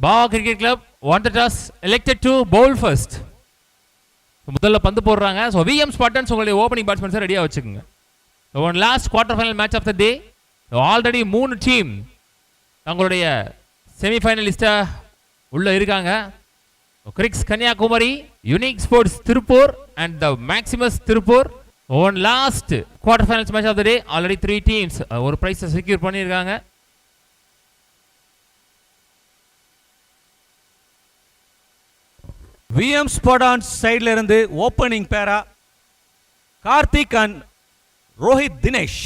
Bawa Cricket Club wanted us elected to bowl first. முதல்ல பந்து போடுறாங்க. ஸோ விஎம் ஸ்பாட்டன்ஸ் உங்களுடைய ஓப்பனிங் பேட்ஸ்மேன்ஸை ரெடியாக வச்சுக்கோங்க. One last quarter final match of the day. Already 3 team தங்களுடைய செமிஃபைனலிஸ்டாக உள்ளே இருக்காங்க. Cricks Kanyakumari, unique sports Tiruppur and the Maximus Tiruppur. One last quarter finals match of the day. Already 3 teams ஒரு ப்ரைஸை செக்யூர் பண்ணியிருக்காங்க. VM Spartans சைடுல இருந்து ஓப்பனிங் பேரா Karthik and Rohit Dinesh.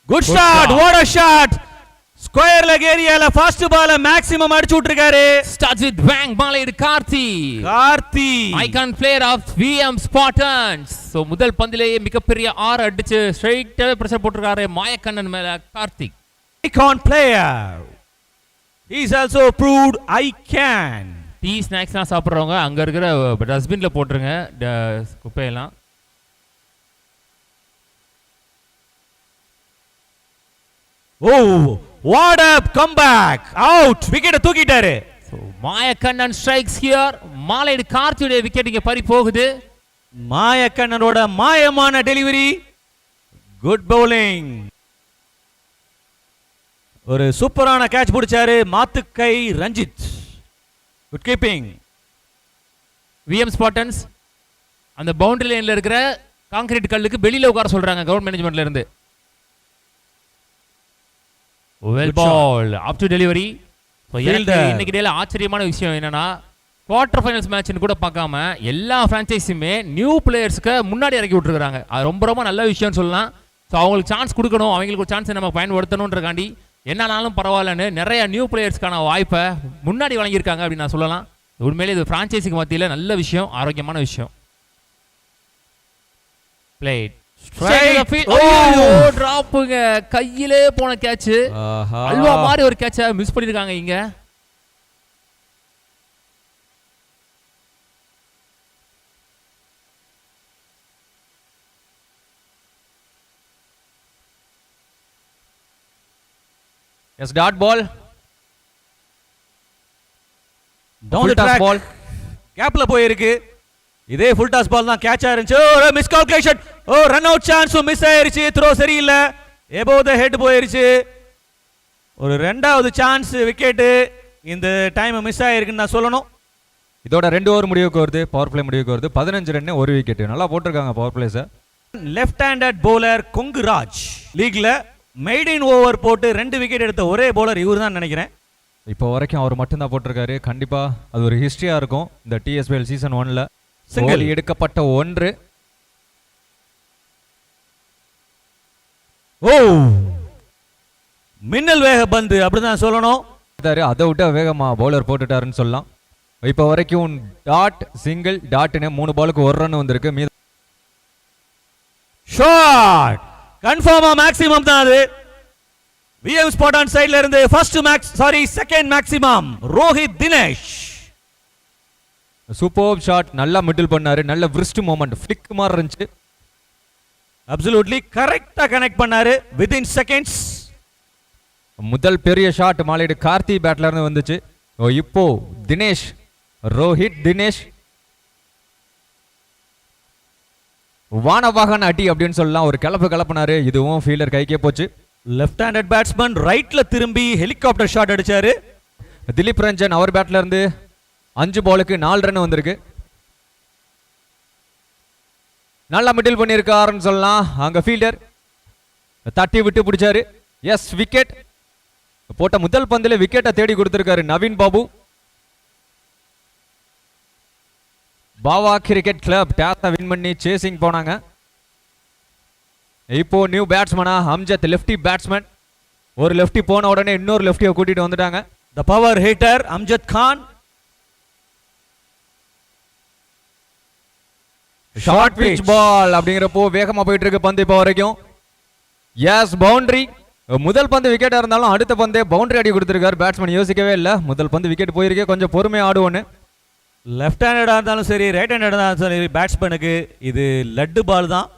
Good shot, what a shot. Square leg ஏரியால ஃபர்ஸ்ட் பால் மேக்ஸிமம் அடிச்சு விட்டுருக்காரு. Starts with bang ball it Karthi icon player of VM Spartans. So முதல் பந்திலேயே மிகப்பெரிய 6 அடிச்சு ஸ்ட்ரைட்டாவே பிரஷர் போட்டுருக்காரு மாயக்கண்ணன் மேல Karthik. Icon player. He is also proved I can. Tea ஸ்நாக்ஸ்லாம் சாப்பிட்றவங்க அங்கே இருக்கிற டஸ்ட்பினில் போட்டுருங்க குப்பையெல்லாம். Oh what up comeback out. விக்கெட்டை தூக்கிட்டாரு. Mayakannan strikes here. மாலைடு கார்த்தியுடைய விக்கெட் இங்கே பறி போகுது. மாயக்கண்ணனோட மாயமான டெலிவரி. Good bowling. ஒரு சூப்பரான கேட்ச் பிடிச்சாரு மாத்துக்கை Ranjith. Good keeping. VM Spartans அந்த பவுண்டரி லைன்ல இருக்கிற கான்கிரீட் கல்லுக்கு வெளியில உட்கார சொல்றாங்க கவர்மெண்ட் மேனேஜ்மென்ட்ல இருந்து. Well ball up to delivery. இன்னைக்கு டேல ஆச்சரியமான விஷயம் என்னன்னா குவார்டர் ஃபைனல்ஸ் மேட்ச்னு கூட பார்க்காம எல்லா பிரான்ச்சைஸுமே நியூ பிளேயர்ஸ்க்கு முன்னாடி இறக்கி விட்டுருக்காங்க. அது ரொம்ப ரொம்ப நல்ல விஷயம்னு சொல்லலாம். ஸோ அவங்களுக்கு சான்ஸ் கொடுக்கணும், அவங்களுக்கு ஒரு சான்ஸை நம்ம பயன்படுத்தணுன்றக்காண்டி என்னாலும் பரவாயில்லன்னு நிறைய நியூ பிளேயர்ஸ்க்கான வாய்ப்பை முன்னாடி வழங்கியிருக்காங்க அப்படின்னு நான் சொல்லலாம். உண்மையிலே இது பிரான்ச்சைஸிக்கு மத்தியில் நல்ல விஷயம், ஆரோக்கியமான விஷயம். பிளேட் டிராப்புங்க, கையிலே போன கேட்ச். அல்வா மாதிரி ஒரு கேட்சை மிஸ் பண்ணிருக்காங்க இங்க. Yes, dot ball. Down the track ball. கேப்ல போய் இருக்கு. இதே ஃபுல் டாஸ் பால் தான் கேட்ச் ஆயிருச்சு. ஓ மிஸ் கால்குலேஷன். ஓ ரன் அவுட் சான்ஸ் மிஸ் ஆயிருச்சு. த்ரோ சரியில்லை. எபோவ் தி ஹெட் போயிருச்சு. ஒரு ரெண்டாவது சான்ஸ் விக்கெட் இந்த டைம் மிஸ் ஆயிருக்குன்னு நான் சொல்லணும். இதோட 2 ஓவர் முடிவுக்கு வருது, பவர் பிளே முடிவுக்கு வருது. 15 ரன் 1 விக்கெட். நல்லா போட்டிருக்காங்க power பிளேஸ. Left handed bowler கொங்குராஜ் லீக்ல மெய்டின் over போட்டு 2 விக்கெட் எடுத்த ஒரே பவுலர் இவர் தான் நினைக்கிறேன். இப்போ வரைக்கும் அவர் மட்டும் தான் போட்டிருக்காரு. கண்டிப்பா அது ஒரு ஹிஸ்டரியா இருக்கும் இந்த TSPL சீசன் 1ல. சிங்கிள் எடுக்கப்பட்ட 1. ஓ மின்னல் வேக பந்து அப்படிதான் சொல்லணும். அதை விட வேகமா பவுலர் போட்டுட்டாருன்னு சொல்லலாம். இப்போ வரைக்கும் டாட் சிங்கிள் டாட்னு 3 பாலுக்கு 1 ரன் வந்திருக்கு. மீது ஷாட் கன்ஃபார்மா மேக்ஸிமம் தான் அது. VM Spartans சைடுல இருந்து second maximum Rohit Dinesh. Super shot, நல்லா மிடில் பண்ணாரு. நல்ல விரிஸ்ட் மூமெண்ட், ஃபிளிக் மாதிரி இருந்துச்சு. அப்சல்யூட்லி கரெக்ட்டா கனெக்ட் பண்ணாரு வித்தின் செகண்ட்ஸ். முதல் பெரிய ஷாட் மாலைடு கார்த்தி பேட்ல இருந்து வந்துச்சு. இப்போ தினேஷ், ரோஹித் தினேஷ் வானவாகன் அடி அப்படின்னு சொல்லலாம். ஒரு கிளப்பினாரு. இதுவும் ஃபீல்டர் கைக்கே போச்சு. லெஃப்ட் ஹேண்டட் பேட்ஸ்மேன் ரைட்ல திரும்பி ஹெலிகாப்டர் ஷாட் அடிச்சாரு. திலீப் ரஞ்சன் அவர் பேட்ல இருந்து 5 பாலுக்கு 4 ரன் வந்திருக்கு. நல்லா மிடில் பண்ணியிருக்காருன்னு சொல்லலாம். அங்க ஃபீல்டர் தட்டி விட்டு பிடிச்சாரு. S wicket. போட்ட முதல் பந்தில விக்கெட்டை தேடி கொடுத்திருக்காரு நவீன் பாபு. பாவா கிரிக்கெட் கிளப் டாஸை வின் பண்ணி சேசிங் போனாங்க. இப்போ நியூ பேட்ஸ்மேனா அம்ஜத், லெஃப்டி பேட்ஸ்மேன். ஒரு லெஃப்டி போன உடனே இன்னொரு லெஃப்டியை கூட்டிட்டு வந்துட்டாங்க. The power hitter Amjad Khan. Short pitch ball அப்படிங்கிறப்போ வேகமா போயிட்டு இருக்கு பந்து இப்போ வரைக்கும். Yes boundary. முதல் பந்து விக்கெட்டா இருந்தாலும் அடுத்த பந்தே பவுண்டரி அடி கொடுத்திருக்காரு பேட்ஸ்மேன். யோசிக்கவே இல்லை முதல் பந்து விக்கெட் போயிருக்கே, கொஞ்சம் பொறுமையா ஆடுவோன்னு. லெஃப்ட் ஹேண்டடா இருந்தாலும் சரி, ரைட் ஹேண்டடா இருந்தாலும் சரி, பேட்ஸ்மேனுக்கு இது லட்டு பால் தான்.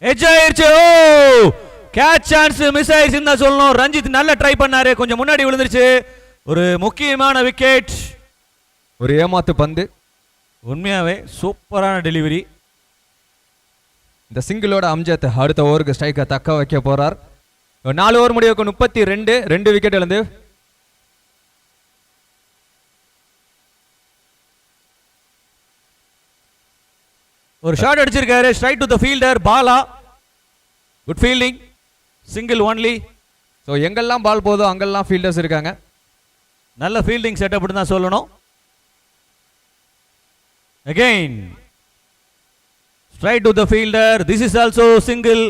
எட்ஜ் ஆயிருச்சு. ஓ கேட்ச் சான்ஸ் மிஸ் ஆயிருச்சுன்னு தான் சொல்லணும். ரஞ்சித் நல்லா ட்ரை பண்ணாரு, கொஞ்சம் முன்னாடி விழுந்துருச்சு. ஒரு முக்கியமான விக்கெட். ஒரு ஏமாத்து பந்து. உண்மையாவே சூப்பரான டெலிவரி. இந்த சிங்கிளோட அம்ஜத் அடுத்த ஓவருக்கு ஸ்ட்ரைக்கை தக்க வைக்க போறார். 4 ஓவர் முடிவுக்கு 32, 2 விக்கெட் இழந்து. ஒரு ஷாட் அடிச்சிருக்காரு straight to the fielder Bala. Good fielding, single only. So எங்கெல்லாம் பால் போதோ அங்கெல்லாம் ஃபீல்டர்ஸ் இருக்காங்க. நல்ல ஃபீல்டிங் செட்டப் தான் சொல்லணும். Again straight to the fielder. This is also single.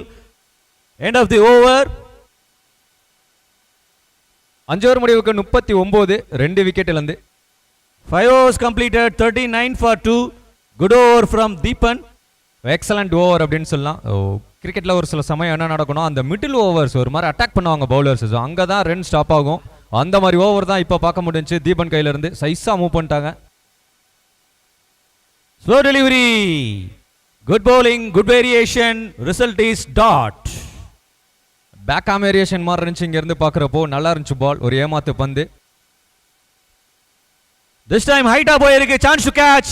End of the over. 5 over முடிவுக்கு 39, 2 விக்கெட் இழந்து. 5 overs completed, 39 for 2. Good over from Deepan. Excellent over அப்படின்னு சொல்லலாம். கிரிக்கெட்டில் ஒரு சில சமயம் என்ன நடக்கணும், அந்த மிடில் ஓவர்ஸ் ஒரு மாதிரி அட்டாக் பண்ணுவாங்க பவுலர்ஸ். ஸோ அங்கே தான் ரன் ஸ்டாப் ஆகும். அந்த மாதிரி ஓவர் தான் இப்போ பார்க்க முடிஞ்சு. தீபன் கையிலேருந்து சைஸாக மூவ் பண்ணிட்டாங்க. Slow delivery. Good bowling, good variation. Result is dot. Back arm variation மாதிரி இருந்துச்சு. இங்கேருந்து பார்க்குறப்போ நல்லா இருந்துச்சு பால். ஒரு ஏமாத்து பந்து. This time height போயிருக்கு. Chance to catch.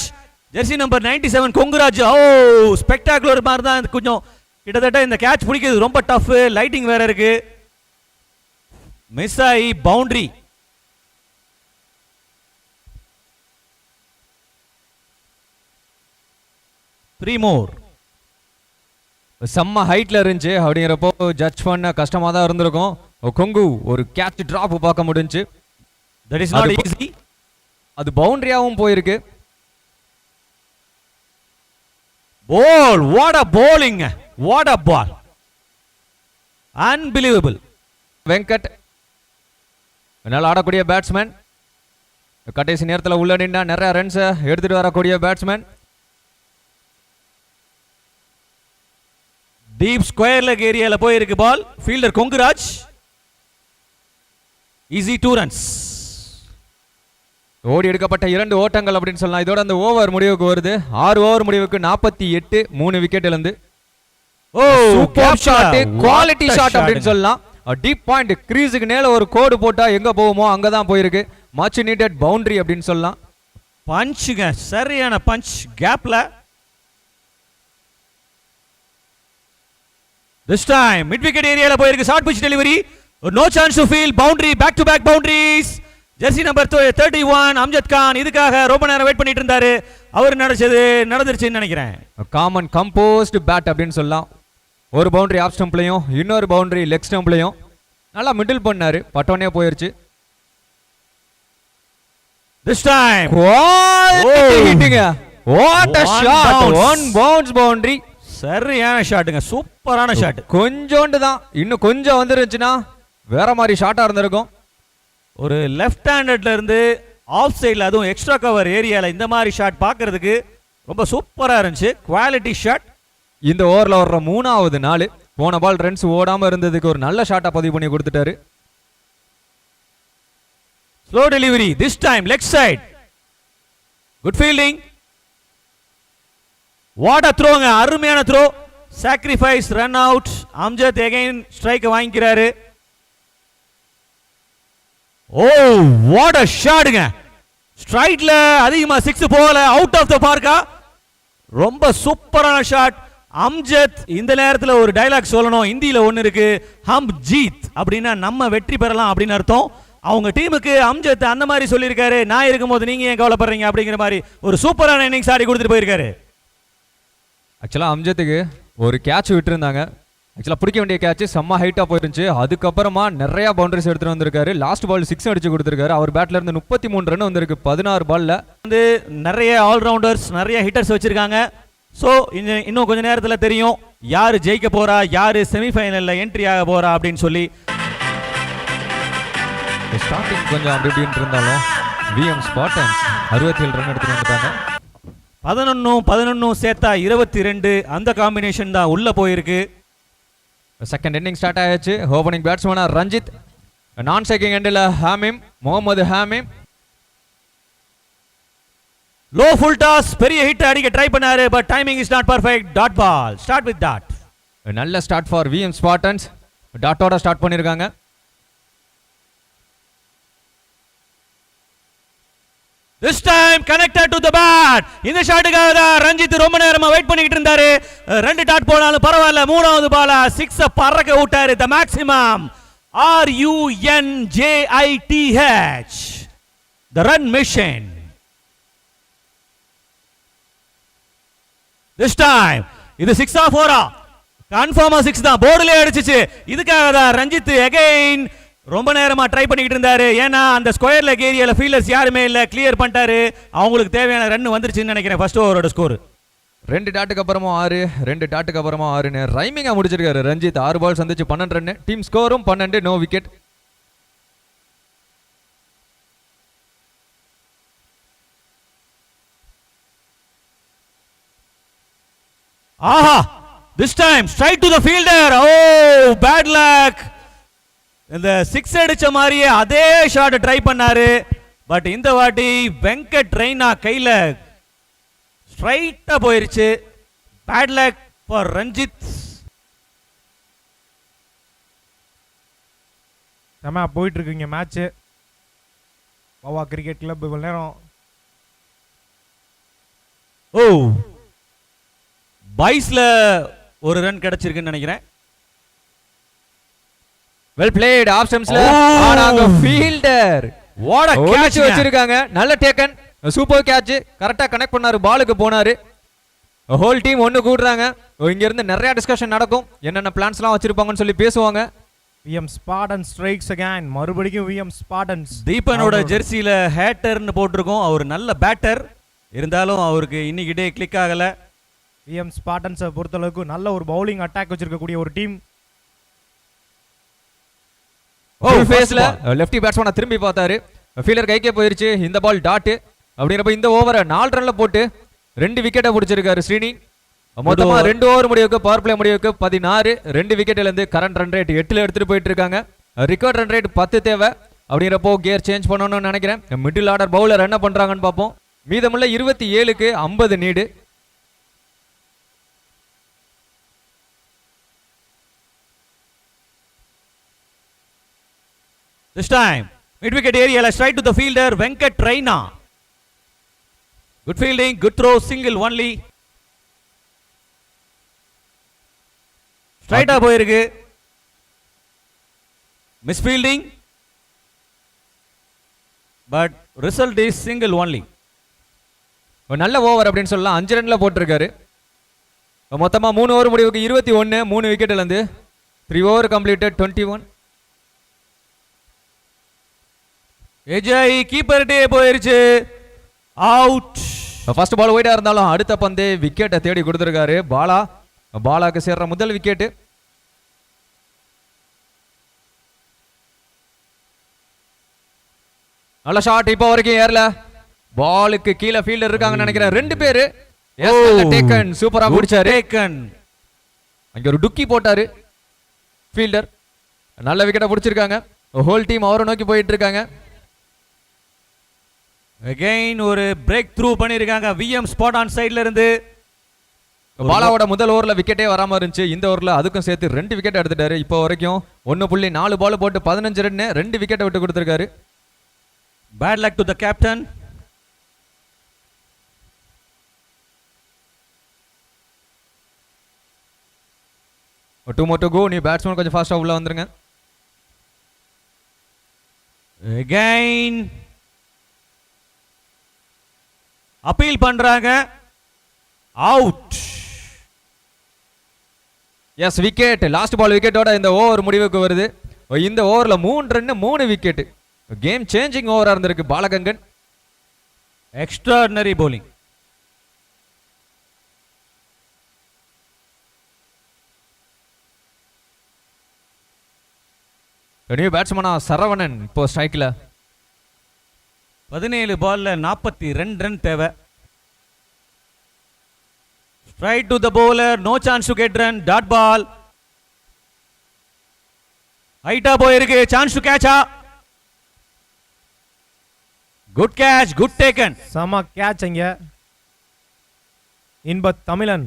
Jersey number 97 Konguraj. Oh spectacular மாதிரி தான். கொஞ்சம் கிட்டத்தட்ட இந்த கேட்ச் பிடிக்கிறது ரொம்ப டஃப். லைட்டிங் வேற இருக்கு. மிஸ் ஆகி பவுண்டரி. Three more. செம்ம ஹைட்ல இருந்துச்சு அப்படிங்கிறப்போ ஜட்ஜ் பண்ண கஷ்டமா தான் இருந்திருக்கும். கொங்கு ஒரு கேட்ச் டிராப் பார்க்க முடிஞ்சு. That is not easy. அது பவுண்டரியாவும் போயிருக்கு. Ball, what a bowling, what a ball, unbelievable. Venkat நல்லா ஆடக்கூடிய பேட்ஸ்மேன். கடைசி நேரத்தில் உள்ள நின்னா நிறைய ரன்ஸ் எடுத்துட்டு வரக்கூடிய பேட்ஸ்மேன். டீப் ஸ்கொயர் லெக் ஏரியால போயிருக்கு ball. Fielder Konguraj. Easy 2 runs. ஓடி எடுக்கப்பட்ட 2 ஓட்டங்கள் அப்படின்னு சொல்லலாம். இதோட அந்த ஓவர் முடிவுக்கு வருது. 6 ஓவர் முடிவுக்கு 48, 3 விக்கெட் இழந்து. ஓ சூப்பர் ஷாட், குவாலிட்டி ஷாட் அப்படின்னு சொல்லலாம். டீப் பாயிண்ட் கிரீஸுக்கு நேல ஒரு கோடு போட்டா எங்க போகுமோ அங்கதான் போயிருக்கு. மச் நீடட் பவுண்டரி அப்படின்னு சொல்லலாம். பஞ்சுங்க, சரியான பஞ்ச் கேப்ல. This time mid wicket ஏரியால போயிருக்கு. Short pitch delivery. No chance to field. Boundary, back to back boundaries. Jersey number 31 Amjad Khan இதுக்காக ரொம்ப நேரம் வெயிட் பண்ணிட்டு இருந்தாரு. அவர் நடந்துருச்சுன்னு நினைக்கிறேன். காமன் கம்போஸ்ட் பேட் அப்படின்னு சொல்லலாம். ஒரு பவுண்டரி ஆஃப் ஸ்டம்ப்லையும் இன்னொரு பவுண்டரி லெக் ஸ்டம்ப்லையும் நல்லா மிடில் பண்ணாரு. பட்டோனே போயிருச்சு. This time ஹிட்டிங்க. What a shot. One bounce boundary. சரியான ஷாட்டுங்க, சூப்பரான ஷாட். கொஞ்சோண்டு தான், இன்னும் கொஞ்சம் வந்துருந்துச்சுன்னா வேற மாதிரி ஷாட்டா இருந்திருக்கும். ஒரு லெஃப்ட் ஹேண்டட்ல இருந்து ஆஃப் சைடில், அதுவும் எக்ஸ்ட்ரா கவர் ஏரியால இந்த மாதிரி ஷாட் பார்க்கிறதுக்கு ரொம்ப சூப்பரா இருந்துச்சு. Quality shot. இந்த ஓவரில் வர்ற 3வது நாள் போன பால் ரன்ஸ் ஓடாம இருந்ததுக்கு ஒரு நல்ல ஷாட்டா பதிவு பண்ணி கொடுத்துட்டாரு. Slow delivery. This time leg side. Good fielding. What a த்ரோங்க, அருமையான throw. Sacrifice, run out. Amjad again strike வாங்கிக்கிறாரு. ஓ வாட் அ ஷாட்ங்க. ஸ்ட்ரைட்ல அதிகமா 6 போகல, அவுட் ஆஃப் த பார்க்கா. ரொம்ப சூப்பரான ஷாட். அம்ஜத் இந்த நேரத்தில் ஒரு டைலாக் சொல்லணும். இந்தியில ஒன்னு இருக்கு, ஹம் ஜீத் அப்படின்னா நம்ம வெற்றி பெறலாம் அப்படின்னு அர்த்தம். அவங்க டீமுக்கு அம்ஜத் அந்த மாதிரி சொல்லியிருக்காரு. நான் இருக்கும்போது நீங்க ஏன் கவலைப்படுறீங்க அப்படிங்கிற மாதிரி ஒரு சூப்பரான இன்னிங்ஸ் ஆடி கொடுத்துட்டு போயிருக்காரு. ஆக்சுவலாக அம்ஜத்துக்கு ஒரு கேட்ச் விட்டுருந்தாங்க. ஆக்சுவலாக பிடிக்க வேண்டிய கேட்ச் செம்ம ஹைட்டாக போயிருந்துச்சு. அதுக்கப்புறமா நிறைய பவுண்டரிஸ் எடுத்துட்டு வந்திருக்காரு. லாஸ்ட் பால் 6 அடிச்சு கொடுத்துருக்காரு. அவர் பேட்ல இருந்து 33 ரன் வந்திருக்கு 16 பால்ல. வந்து நிறைய ஆல்ரவுண்டர்ஸ், நிறைய ஹிட்டர்ஸ் வச்சிருக்காங்க. ஸோ இன்னும் கொஞ்ச நேரத்தில் தெரியும் யாரு ஜெயிக்க போறா, யாரு செமிஃபைனல்ல என்ட்ரி ஆக போறா அப்படின்னு சொல்லி. ஸ்டார்டிங் கொஞ்சம் அப்படி இப்படின்னு இருந்தாலும் விஎம் ஸ்பாட்டன்ஸ் 67 ரன் எடுத்துட்டு வந்துட்டாங்க. 11 சேர்த்தா 22. அந்த காம்பினேஷன் தான் உள்ள போயிருக்கு. செகண்ட் இன்னிங் ஸ்டார்ட் ஆயாச்சு. ஓபனிங் பேட்ஸ்மேனா ரஞ்சித், நான் செக்கிங் எண்டில் Hamim, Mohammed Hamim. Low full toss, பெரிய ஹிட் அடிக்க ட்ரை பண்ணாரு. But timing is not perfect. Dot ball. Start with dot. நல்ல ஸ்டார்ட் ஃபார் விஎம் ஸ்பார்டன்ஸ். டாட்டோட ஸ்டார்ட் பண்ணிருக்காங்க. This time connected to the bat. இந்த ஷாட்டுக்காக தான் ரஞ்சித் ரொம்ப நேரமா வெயிட் பண்ணிட்டு இருந்தாரு. ரெண்டு டாட் போனாலும் பரவாயில்ல. மூணாவது பால 6 பறக்க விட்டாரு. the maximum RUNJITH, the run machine. This time இது 6 4 கன்ஃபார்மா 6 தான். போர்டுலயே அடிச்சிச்சு. இதுக்காக தான் ரஞ்சித் அகைன் ரொம்ப நேரமா ட்ரை பண்ணிட்டு இருந்தாரு. ஏன்னா அந்த ஸ்கொயர் லெக் ஏரியால ஃபீல்டர்ஸ் யாருமே இல்ல. கிளியர் பண்ணிட்டாரு. அவங்களுக்கு தேவையான ரன் வந்துருச்சுன்னு நினைக்கிறேன். ஃபர்ஸ்ட் ஓவரோட ஸ்கோர் 2 டாட்டுக்கு அப்புறமா 6, 2 டாட்டுக்கு அப்புறமா 6ன்னு ரைமிங்கா முடிச்சிருக்காரு ரஞ்சித். 6 பால் சந்திச்சு 12 ரன். டீம் ஸ்கோரும் 12, no wicket. Aha, this time straight to the fielder. Oh, bad luck. இந்த 6 அடிச்ச மாதிரியே அதே ஷாட் ட்ரை பண்ணாரு. பட் இந்த வாட்டி வெங்கட் ரெய்னா கையில ஸ்ட்ரைட்டா போயிருச்சு. Bad luck for Ranjith. செம போயிட்டு இருக்குங்க மேட்ச். கோவா கிரிக்கெட் கிளப் இவ்வளவு நேரம் பைஸ்ல ஒரு ரன் கிடைச்சிருக்குன்னு நினைக்கிறேன். Well plate. ஆஃப் ஸ்டம்ப்ஸ்ல ஆனாங்க ஃபீல்டர். வாட் a catch வச்சிருக்காங்க. நல்ல டேக்கன். Super catch. கரெக்ட்டா கனெக்ட் பண்ணாரு. பாலுக்கு போனாரு. ஹோல் டீம் ஒன்னு கூடுறாங்க. இங்க இருந்து நிறைய டிஸ்கஷன் நடக்கும். என்னென்ன பிளான்ஸ்லாம் வச்சிருப்பாங்கன்னு சொல்லி பேசுவாங்க. VM Spartan strikes again. மறுபடியும் விஎம் ஸ்பார்டன்ஸ். தீபனோட ஜெர்சில ஹேட்டர்னு போட்டிருக்கோம். அவர் நல்ல பேட்டர். இருந்தாலும் அவருக்கு இன்னைக்கு டே கிளிக் ஆகல. விஎம் ஸ்பார்டன்ஸை பொறுத்தளவுக்கு நல்ல ஒரு பவுலிங் அட்டாக் வச்சிருக்கக்கூடிய ஒரு டீம். ஃபேஸ்ல லெஃப்டி பேட்ஸ்மேனை திரும்பி பார்த்தாரு. ஃபீல்டர் கைக்கே போயிருச்சு. இந்த பால் டாட். அப்படிங்கிறப்ப இந்த ஓவரை 4 ரன்ல போட்டு 2 விக்கெட்டை பிடிச்சிருக்காரு ஸ்ரீனி. மொத்தமா 2 ஓவர் முடிவுக்கு பவர் பிளே முடிவுக்கு 16, 2 விக்கெட்ல இருந்து கரண்ட் ரன் ரேட் 8ல எடுத்துட்டு போயிட்டு இருக்காங்க. ரெக்கார்ட் ரன் ரேட் 10 தேவை. அப்படிங்கிறப்போ கியர் சேஞ்ச் பண்ணணும்னு நினைக்கிறேன். மிடில் ஆர்டர் பவுலர் என்ன பண்றாங்கன்னு பார்ப்போம். மீதமுள்ள 27க்கு 50 need. This time, mid-wicket area, straight to the fielder, Venkat Raina. Good fielding, good throw, single only. Straight up போயிருக்கு. Misfielding. But result is single only. ஒரு நல்ல ஓவர் அப்படின்னு சொல்லலாம். 5 ரன்ல போட்டிருக்காரு. மொத்தமா 3 ஓவர் முடிவுக்கு 21, 3 விக்கெட்ல இருந்து 3 ஓவர் கம்ப்ளீட்டட் 21. ஏஜய் கீப்பர் டே போயிருச்சு. அவுட். ஃபர்ஸ்ட் பால் ஒயிட்டா இருந்தாலும் அடுத்த பந்து விக்கெட்டை தேடி கொடுத்திருக்காரு. பாலாக்கு சேர்ற முதல் விக்கெட். நல்ல ஷாட். இப்போ வரைக்கும் ஏறல. பாலுக்கு கீழே ஃபீல்டர் இருக்காங்கன்னு நினைக்கிறேன். 2 பேரு. டேக்கன். சூப்பரா பிடிச்சாரு. டேக்கன். அங்க ஒரு டுக்கி போட்டாரு ஃபீல்டர். நல்ல விக்கெட்டை பிடிச்சிருக்காங்க. ஹோல் டீம் அவரை நோக்கி போயிட்டு இருக்காங்க. அகைன் ஒரு பிரேக் த்ரூ பண்ணிருக்காங்க விஎம் ஸ்பாட் ஆன் சைடுல இருந்து. பாலாவோட முதல் ஓவர்ல விக்கெட்டே வராம இருந்துச்சு. இந்த ஓவர்ல அதுக்கும் சேர்த்து 2 விக்கெட் எடுத்துட்டாரு. இப்போ வரைக்கும் 1.4 பால் போட்டு 15 ரன், 2 விக்கெட்டை விட்டு கொடுத்திருக்காரு. Bad luck to the captain. Two more to go. New batsman கொஞ்சம் ஃபாஸ்டா உள்ள வந்துருங்க. அகைன் அப்பீல் பண்றாங்க. Out. Yes wicket. Last ball விக்கெட்டோட இந்த ஓவர் முடிவுக்கு வருது. இந்த ஓவர்ல 3 ரன் 3 விக்கெட். கேம் சேஞ்சிங் ஓவரா இருந்திருக்கு பாலகங்கன். Extraordinary bowling. நியூ பேட்ஸ்மேனா சரவணன் இப்போ ஸ்ட்ரைக்ல. 17 பால்ல 42 ரன் தேவை. Straight to the bowler, no chance to get run. Dot ball. ஹைட்டா போயிருக்கு. Chance to catch. Good catch, good taken. சம கேட்ச். அங்க இன்ப தமிழன்.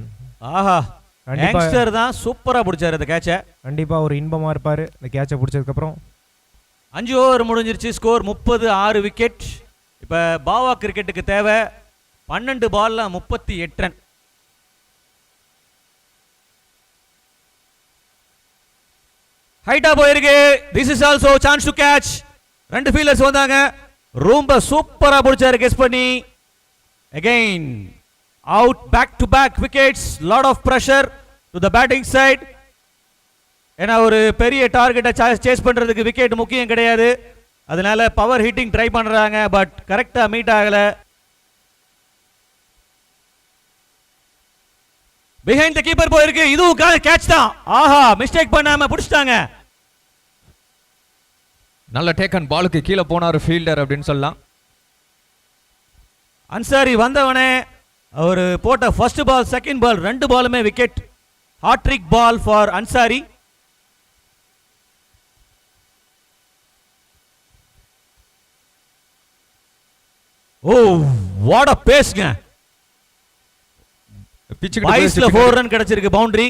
ஆஹா, கண்டிப்பா யங்ஸ்டர் தான் சூப்பரா பிடிச்சாரு அந்த கேட்சை. கண்டிப்பா ஒரு இன்பமா இருப்பாரு இந்த கேட்சை பிடிச்சதுக்கு அப்புறம். 5 ஓவர் முடிஞ்சிருச்சு, ஸ்கோர் 30, 6 விக்கெட். இப்ப பாவா கிரிக்கெட்டுக்கு தேவை 12 பால்ல 38 ரன். ஹைட்டா போயிருக்கு. This is also chance to catch. 2 fielders வந்தாங்க, ரொம்ப சூப்பரா பிடிச்சாரு கெஸ் பண்ணி. Again out, back to back wickets, lot of pressure to the batting side. ஏன்னா ஒரு பெரிய டார்கெட்டை சேஸ் பண்றதுக்கு விக்கெட் முக்கியம் கிடையாது, அதனால பவர் ஹிட்டிங் ட்ரை பண்றாங்க, பட் கரெக்டா மீட் ஆகல. பிஹைண்ட் தி கீப்பர் போயிருக்கு, இதுவும் கேட்ச் தான். ஆஹா, மிஸ்டேக் பண்ணாம பிடிச்சிட்டாங்க. நல்ல டேக்கன், பாலுக்கு கீழே போனாரு ஃபீல்டர் அப்படின்னு சொல்லலாம். அன்சாரி வந்தவனே அவர் போட்ட ஃபர்ஸ்ட் பால், செகண்ட் பால் 2 பாலுமே wicket. Hattrick ball for Ansari. Oh, what a பேஸ்ங்க. பிச்சுக்கு 4 ரன் கிடைச்சிருக்கு, boundary.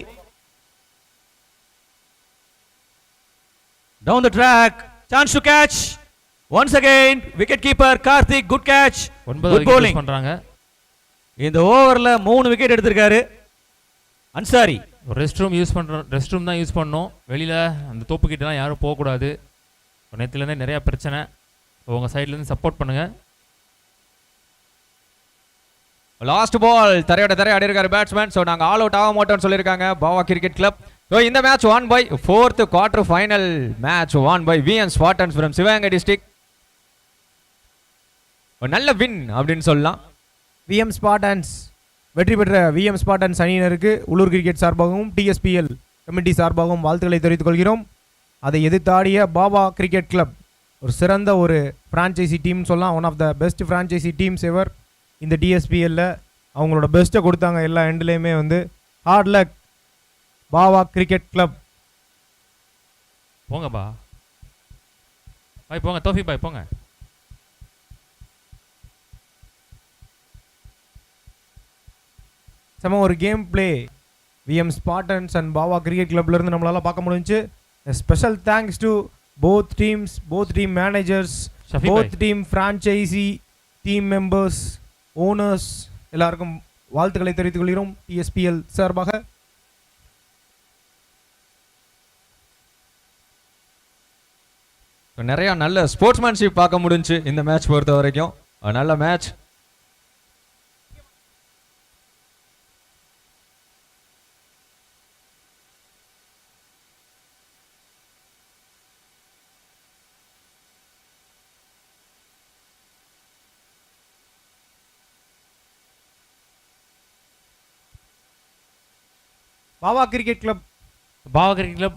Down the track, chance to catch. Once again wicket keeper Karthik, good catch, 9 good bowling பண்றாங்க. இந்த ஓவர்ல 3 விக்கெட் எடுத்திருக்காரு அன்சாரி. ரெஸ்ட் ரூம் தான் யூஸ் பண்ணோம். வெளியில அந்த தோப்பு கிட்டலாம் யாரும் போகக்கூடாது. நேற்றுலேருந்தே நிறைய பிரச்சனை. உங்க சைட்ல இருந்து சப்போர்ட் பண்ணுங்க. லாஸ்ட் பால் தரையோட தரை ஆடி இருக்காரு பேட்ஸ்மேன். ஸோ நாங்கள் ஆல் அவுட் ஆக மாட்டோம்னு சொல்லியிருக்காங்க பாவா கிரிக்கெட் கிளப். ஸோ இந்த match one by 4th quarter final match one by VM Spartans from Sivaganga district. நல்ல வின் அப்படின்னு சொல்லலாம். விஎம் ஸ்பாட்டன்ஸ் வெற்றி பெற்ற விஎம் ஸ்பாட்டன்ஸ் அணியினருக்கு உள்ளூர் கிரிக்கெட் சார்பாகவும் டிஎஸ்பிஎல் கமிட்டி சார்பாகவும் வாழ்த்துக்களை தெரிவித்துக் கொள்கிறோம். அதை எதிர்த்தாடிய பாபா கிரிக்கெட் கிளப் ஒரு சிறந்த ஒரு ஃப்ரான்ச்சைசி டீம் சொல்லலாம். One of the best franchise teams ever இந்த டிஎஸ்பிஎல்ல. அவங்களோட பெஸ்ட்டை கொடுத்தாங்க எல்லா எண்ட்லேயுமே. Hard luck Bava cricket club. போங்க பாய் போங்க, தோஃபி பாய் போங்க. செம ஒரு game play VM Spartans and Bava cricket கிளப்ல இருந்து நம்மளால பார்க்க முடிஞ்சுச்சு. Special thanks to both teams, both team managers, both team franchise team members, owners எல்லாருக்கும் வாழ்த்துக்களை தெரிவித்துக் கொள்கிறோம் டிஎஸ்பிஎல் சார்பாக. நிறைய நல்ல ஸ்போர்ட்ஸ்மேன்ஷிப் பார்க்க முடிஞ்சு இந்த மேட்ச் பொறுத்த வரைக்கும். நல்ல மேட்ச். பாவா கிரிக்கெட் கிளப் பாவா கிரிக்கெட் கிளப்